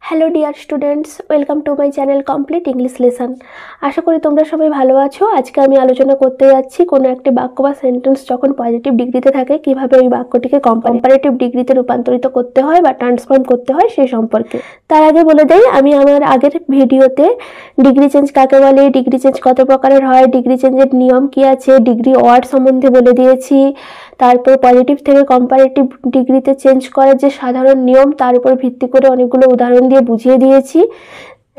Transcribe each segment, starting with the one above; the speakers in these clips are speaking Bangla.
Hello dear students, welcome to my channel complete English lesson. আশা করি তোমরা সবাই ভালো আছো। আজকে আমি আলোচনা করতে যাচ্ছি কোনো একটি বাক্য বা সেন্টেন্স যখন পজিটিভ ডিগ্রিতে থাকে কিভাবে ওই বাক্যটিকে কম্পারেটিভ ডিগ্রিতে রূপান্তরিত করতে হয় বা ট্রান্সফর্ম করতে হয় সেই সম্পর্কে। তার আগে বলে দেই, আমি আমার আগের ভিডিওতে ডিগ্রি চেঞ্জ কাকে বলে, ডিগ্রি চেঞ্জ কত প্রকারের হয়, ডিগ্রি চেঞ্জের নিয়ম কি আছে, ডিগ্রি ওয়ার্ড সম্বন্ধে বলে দিয়েছি। তারপর পজিটিভ থেকে কম্পারেটিভ ডিগ্রিতে চেঞ্জ করার যে সাধারণ নিয়ম তার উপর ভিত্তি করে অনেকগুলো উদাহরণ দিয়ে বুঝিয়ে দিয়েছি।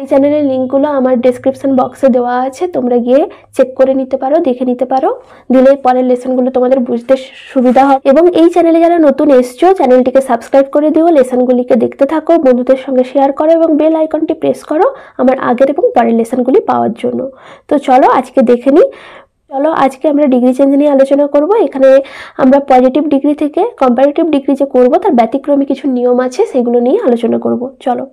এই চ্যানেলের লিঙ্কগুলো আমার ডেসক্রিপশন বক্সে দেওয়া আছে, তোমরা গিয়ে চেক করে নিতে পারো, দেখে নিতে পারো। দিলে পরের লেসনগুলো তোমাদের বুঝতে সুবিধা হয়। এবং এই চ্যানেলে যারা নতুন এসছো, চ্যানেলটিকে সাবস্ক্রাইব করে দিও, লেসনগুলিকে দেখতে থাকো, বন্ধুদের সঙ্গে শেয়ার করো এবং বেল আইকনটি প্রেস করো আমার আগের এবং পরের লেসনগুলি পাওয়ার জন্য। তো চলো আজকে দেখে নিই। আজকে আমরা ডিগ্রি চেঞ্জ নিয়ে আলোচনা করব। এখানে আমরা পজিটিভ ডিগ্রি থেকে কম্পারেটিভ ডিগ্রি যে করব তার ব্যতিক্রমী কিছু নিয়ম আছে, সেগুলো নিয়ে আলোচনা করব। চলো,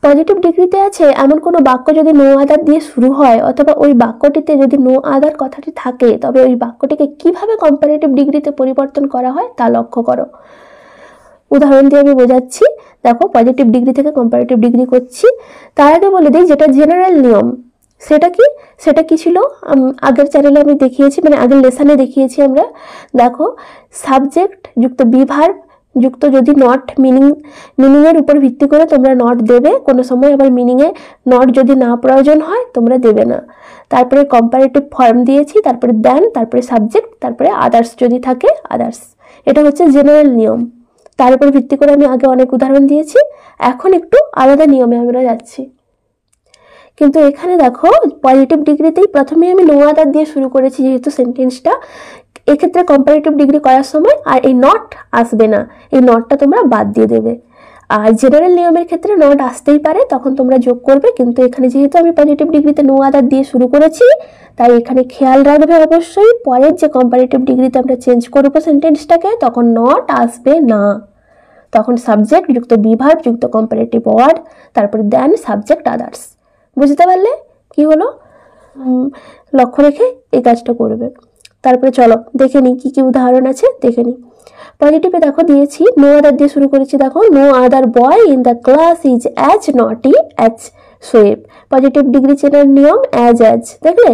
পজিটিভ ডিগ্রিতে আছে এমন কোনো বাক্য যদি নো আদার দিয়ে শুরু হয় অথবা ওই বাক্যটিতে যদি নো আদার কথাটি থাকে, তবে ওই বাক্যটিকে কিভাবে কম্পারেটিভ ডিগ্রিতে পরিবর্তন করা হয় তা লক্ষ্য করো। উদাহরণ দিয়ে আমি বোঝাচ্ছি। দেখো, পজিটিভ ডিগ্রি থেকে কম্পারেটিভ ডিগ্রি করছি। তার আগে বলে দিই যেটা জেনারেল নিয়ম সেটা কি ছিল আগের চ্যানেলে আমি দেখিয়েছি, মানে আগের লেসনে দেখিয়েছি আমরা। দেখো, সাবজেক্ট যুক্ত বি ভার্ব যুক্ত যদি নট মিনিংয়ের উপর ভিত্তি করে তোমরা নট দেবে কোনো সময়, আবার মিনিংয়ে নট যদি না প্রয়োজন হয় তোমরা দেবে না। তারপরে কম্পারেটিভ ফর্ম দিয়েছি, তারপরে দেন, তারপরে সাবজেক্ট, তারপরে আদার্স যদি থাকে আদার্স। এটা হচ্ছে জেনারেল নিয়ম। তার উপর ভিত্তি করে আমি আগে অনেক উদাহরণ দিয়েছি। এখন একটু আলাদা নিয়মে আমরা যাচ্ছি। কিন্তু এখানে দেখো, পজিটিভ ডিগ্রিতেই প্রথমে আমি নো আদার দিয়ে শুরু করেছি যেহেতু সেন্টেন্সটা, এক্ষেত্রে কম্পারেটিভ ডিগ্রি করার সময় আর এই নট আসবে না, এই নটটা তোমরা বাদ দিয়ে দেবে। আর জেনারেল নিয়মের ক্ষেত্রে নট আসতেই পারে, তখন তোমরা যোগ করবে। কিন্তু এখানে যেহেতু আমি পজিটিভ ডিগ্রিতে নো আদার দিয়ে শুরু করেছি, তাই এখানে খেয়াল রাখবে অবশ্যই পরের যে কম্পারেটিভ ডিগ্রিতে আমরা চেঞ্জ করবো সেন্টেন্সটাকে, তখন নট আসবে না। তখন সাবজেক্ট যুক্ত বি ভার্ব যুক্ত কম্পারেটিভ ওয়ার্ড, তারপরে দেন, সাবজেক্ট, আদার্স। বুঝতে পারলে কি হলো? লক্ষ্য রেখে এই কাজটা করবে। তারপরে চলো দেখে নিই কি কি উদাহরণ আছে, দেখে নিই। পজিটিভে দেখো দিয়েছি নো আদার দিয়ে শুরু করেছি। দেখো, no other boy in the class is as naughty as Shoaib. Positive degree চেনার নিয়ম অ্যাজ দেখলে,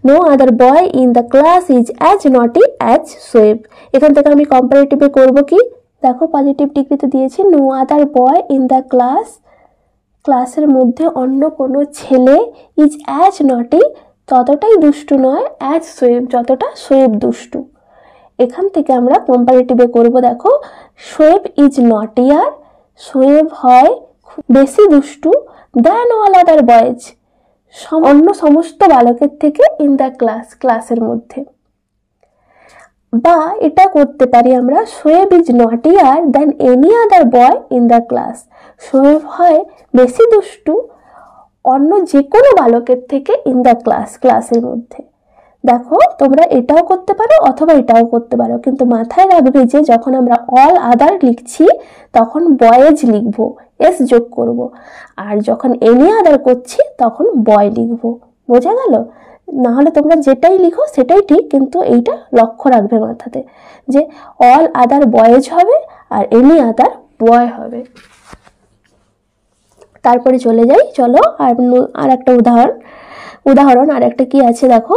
no other boy in the class is as naughty as Shoaib. এখান থেকে আমি কম্পারেটিভে করবো কি, দেখো পজিটিভ ডিগ্রিতে দিয়েছি no other boy in the ক্লাসের মধ্যে অন্য কোনো ছেলে ইজ অ্যাজ নটি ততটাই দুষ্টু নয় অ্যাজ সোয়েব যতটা সোয়েব দুষ্টু। এখান থেকে আমরা কম্পারেটিভে করব। দেখো, সোয়েব ইজ নটিয়ার, সোয়েব হয় বেশি দুষ্টু, দেন অল আদার বয়েজ, অন্য সমস্ত বালকের থেকে, ইন দ্য ক্লাসের মধ্যে। বা এটা করতে পারি আমরা, Shoaib is naughtier than any other boy in the class. Shoaib হয় বেশি দুষ্টু অন্য যে কোনো বালকের থেকে, ইন দ্য ক্লাসের মধ্যে। দেখো, তোমরা এটাও করতে পারো অথবা এটাও করতে পারো, কিন্তু মাথায় রাখবে যে যখন আমরা অল আদার লিখছি তখন বয়েজ লিখবো, এস যোগ করব। আর যখন এনি আদার করছি তখন বয় লিখবো। বোঝা গেল? না হলে তোমরা যেটাই লিখো সেটাই ঠিক, কিন্তু এইটা লক্ষ্য রাখবে মাথাতে যে অল আদার বয়েজ হবে আর এনি আদার বয় হবে। তারপরে চলে যাই, চলো আর একটা উদাহরণ আর একটা কি আছে দেখো।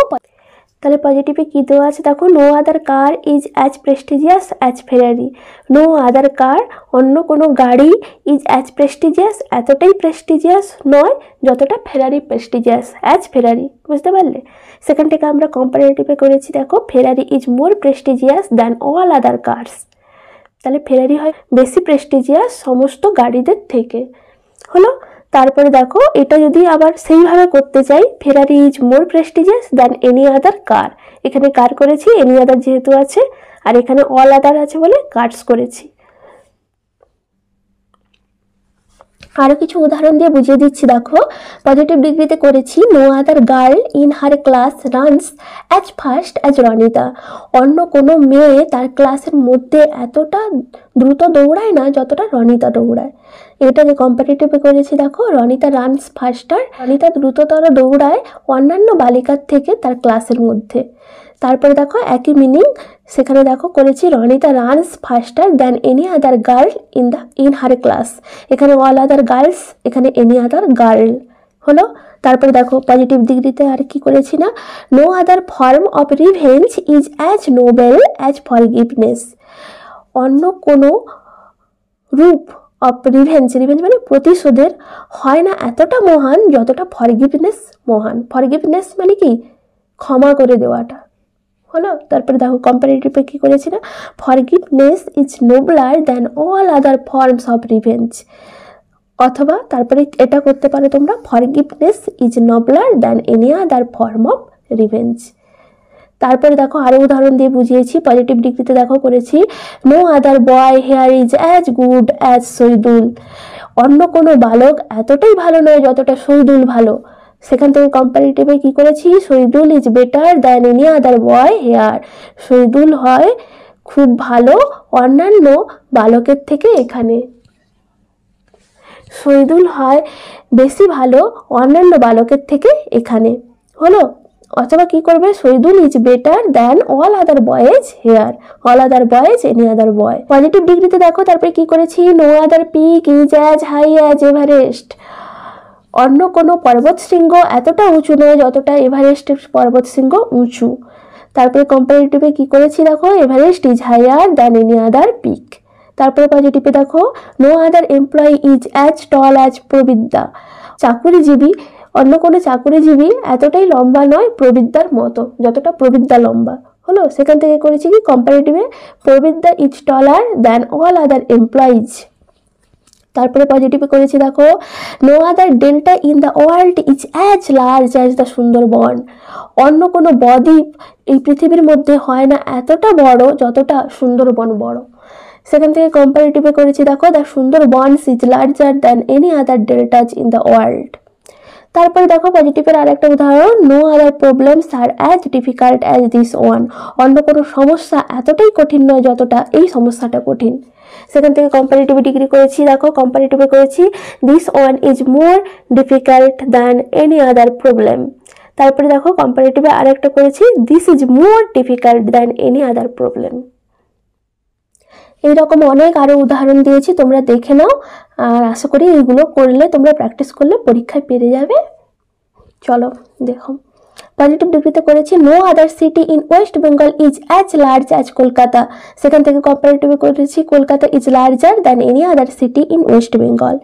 তাহলে পজিটিভে কি দেওয়া আছে দেখো, no other car is as prestigious as Ferrari. No other car, অন্য কোনো গাড়ি, ইজ অ্যাজ প্রেস্টিজিয়াস এতটাই প্রেস্টিজিয়াস নয় যতটা ফেরারি প্রেস্টিজিয়াস, অ্যাজ ফেরারি। বুঝতে পারলে? সেখান থেকে আমরা কম্পারেটিভে করেছি। দেখো, Ferrari is more prestigious than all other cars. তাহলে ফেরারি হয় বেশি প্রেস্টিজিয়াস সমস্ত গাড়িদের থেকে, হলো। তারপরে দেখো, এটা যদি আবার সেইভাবে করতে চাই, Ferrari is more prestigious than any other car. এখানে কার করেছি, এনি আদার যেহেতু আছে, আর এখানে অল আদার আছে বলে কার্স করেছি। আরো কিছু উদাহরণ দিয়ে বুঝিয়ে দিচ্ছি। দেখো, পজিটিভ ডিগ্রিতে করেছি no other girl in her class runs as fast as Ronita. অন্য কোনো মেয়ে তার ক্লাসের মধ্যে এতটা দ্রুত দৌড়ায় না যতটা রনিতা দৌড়ায়। এটাকে কম্পারেটিভে করেছি। দেখো, রনিতা রানস ফাস্টার, রনিতা দ্রুততর দৌড়ায় অন্যান্য বালিকার থেকে তার ক্লাসের মধ্যে। তারপরে দেখো একই মিনিং, সেখানে দেখো করেছি Ronita runs faster than any other girl in her class. এখানে অল আদার গার্লস, এখানে এনি আদার গার্ল হলো। তারপরে দেখো পজিটিভ ডিগ্রিতে আর কি করেছি না, no other form of revenge is as noble as forgiveness. অন্য কোনো রূপ অফ রিভেঞ্জ মানে প্রতিশোধের হয় না এতটা মহান যতটা ফরগিভনেস মহান। ফরগিভনেস মানে কি, ক্ষমা করে দেওয়াটা হলো। তারপরে দেখো কম্পারেটিভে কি করেছি না, forgiveness is nobler than all other forms of revenge. অথবা তারপরে এটা করতে পারো তোমরা, forgiveness is nobler than any other form of revenge. তারপরে দেখো আরো উদাহরণ দিয়ে বুঝিয়েছি। পজিটিভ ডিগ্রিতে দেখো করেছি no other boy here is as good as Shahidul. অন্য কোনো বালক এতটাই ভালো নয় যতটা শহীদুল ভালো। সেখান থেকে কম্পারেটিভে কি করেছি, Shahidul is better than any other boy here. Shahidul হয় খুব ভালো অন্যান্য বালকের থেকে। এখানে শহীদুল হয় বেশি ভালো অন্যান্য বালকের থেকে এখানে হলো। অথবা কি করবে, Shahidul is better than all other boys here, all other boys any other boy. Positive ডিগ্রিতে দেখো তারপরে কি করেছি, no other peak is as high as Everest. অন্য কোনো পর্বত শৃঙ্গ এতটা উঁচু নয় যতটা এভারেস্টের পর্বত শৃঙ্গ উঁচু। তারপরে কম্পারেটিভে কি করেছি দেখো, Everest is higher than any other peak. তারপরে পজিটিভে দেখো no other employee is as tall as Prabidya. চাকুরিজীবী, অন্য কোনো চাকুরিজীবী এতটাই লম্বা নয় প্রবিদ্যার মতো যতটা প্রবিদ্যা লম্বা হলো। সেখান থেকে করেছি কি কম্পারেটিভে, Prabidya is taller than all other employees. তারপরে পজিটিভে করেছি দেখো no other delta in the world is as large as the Sundarban. অন্য কোনো বদ্বীপ এই পৃথিবীর মধ্যে হয় না এতটা বড় যতটা সুন্দরবন বড়। সেখান থেকে কম্পারেটিভে করেছি দেখো the Sundarbans is larger than any other deltas in the world. তারপরে দেখো পজিটিভের আরেকটা উদাহরণ, no other problems are as difficult as this one. অন্য কোনো সমস্যা এতটাই কঠিন নয় যতটা এই সমস্যাটা কঠিন। সেখান থেকে কম্পারেটিভ ডিগ্রি করেছি দেখো, কম্পারেটিভে করেছি this one is more difficult than any other problem. তারপরে দেখো কম্পারেটিভে আরেকটা করেছি this is more difficult than any other problem. এইরকম অনেক আরো উদাহরণ দিয়েছি, তোমরা দেখে নাও। আর আশা করি এইগুলো করলে তোমরা প্র্যাকটিস করলে পরীক্ষায় পেরে যাবে। চলো দেখো পজিটিভ ডিগ্রিতে করেছি no other city in West Bengal is as large as Kolkata. সেখান থেকে কম্পারেটিভে করেছি Kolkata is larger than any other city in West Bengal.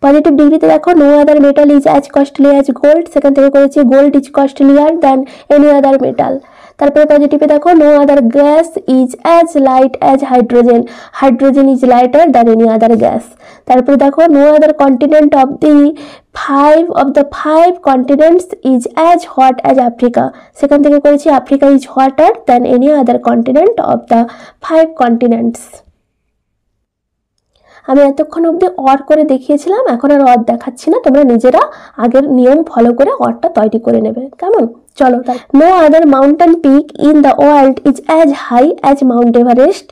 Positive ডিগ্রিতে দেখো no other metal is as costly as gold. সেখান থেকে করেছি gold is costlier than any other metal. তারপরে পজিটিভে দেখো no other gas is as light as hydrogen. Hydrogen is lighter than any other gas. তারপরে দেখো no other continent of the five continents is as hot as Africa. সেখান থেকে করেছি Africa is hotter than any other continent of the 5 continents. আমি এতক্ষণ অবধি অর করে দেখিয়েছিলাম, এখন আর অর দেখাচ্ছি না, তোমরা নিজেরা আগের নিয়ম ফলো করে অরটা তৈরি করে নেবে, কেমন? চলো তাই, no other mountain peak in the world is as high as Mount Everest.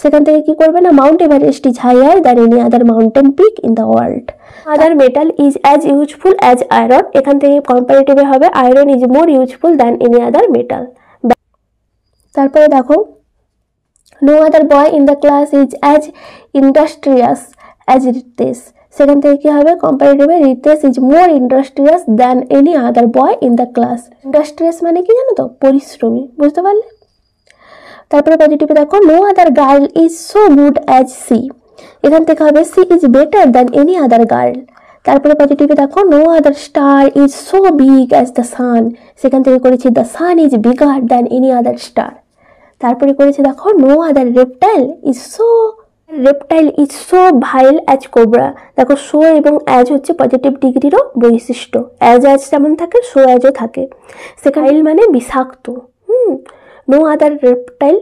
সেখান থেকে কি করবে না, Mount Everest is higher than any other mountain peak in the world. Other metal is as useful as iron. এখান থেকে কম্পারেটিভে হবে iron is more useful than any other metal. তারপরে দেখো no other boy in the class is as industrious as Ritesh. সেখান থেকে কি হবে কম্পারেটিভে Ritesh is more industrious than any other boy in the class. Industrious মানে কি জানো তো, পরিশ্রমী, বুঝতে পারলে? তারপরে পজিটিভে দেখো no other girl is so good as she. এখান থেকে হবে she is better than any other girl. তারপরে পজিটিভে দেখো no other star is so big as the sun. সেখান থেকে করেছি the sun is bigger than any other star. তারপরে করেছি দেখো no other reptile is so vile as cobra. দেখো সো এবং অ্যাজ হচ্ছে পজিটিভ ডিগ্রিরও বৈশিষ্ট্য, অ্যাজ যেমন থাকে সো অ্যাজও থাকে। সেখানে মানে বিষাক্ত। নো আদার রেপটাইল,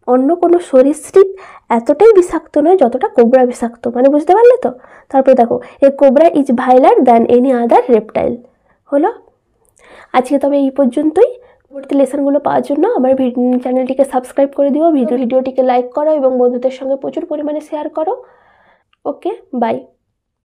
অন্য কোনো সরীসৃপ এতটাই বিষাক্ত নয় যতটা কোবরা বিষাক্ত, মানে বুঝতে পারলে তো? তারপরে দেখো a cobra is viler than any other reptile হলো। আজকে তবে এই পর্যন্তই। পরবর্তী লেসনগুলো পাওয়ার জন্য আমার চ্যানেলটিকে সাবস্ক্রাইব করে দিও, ভিডিওটিকে লাইক করো এবং বন্ধুদের সঙ্গে প্রচুর পরিমাণে শেয়ার করো। ওকে, বাই।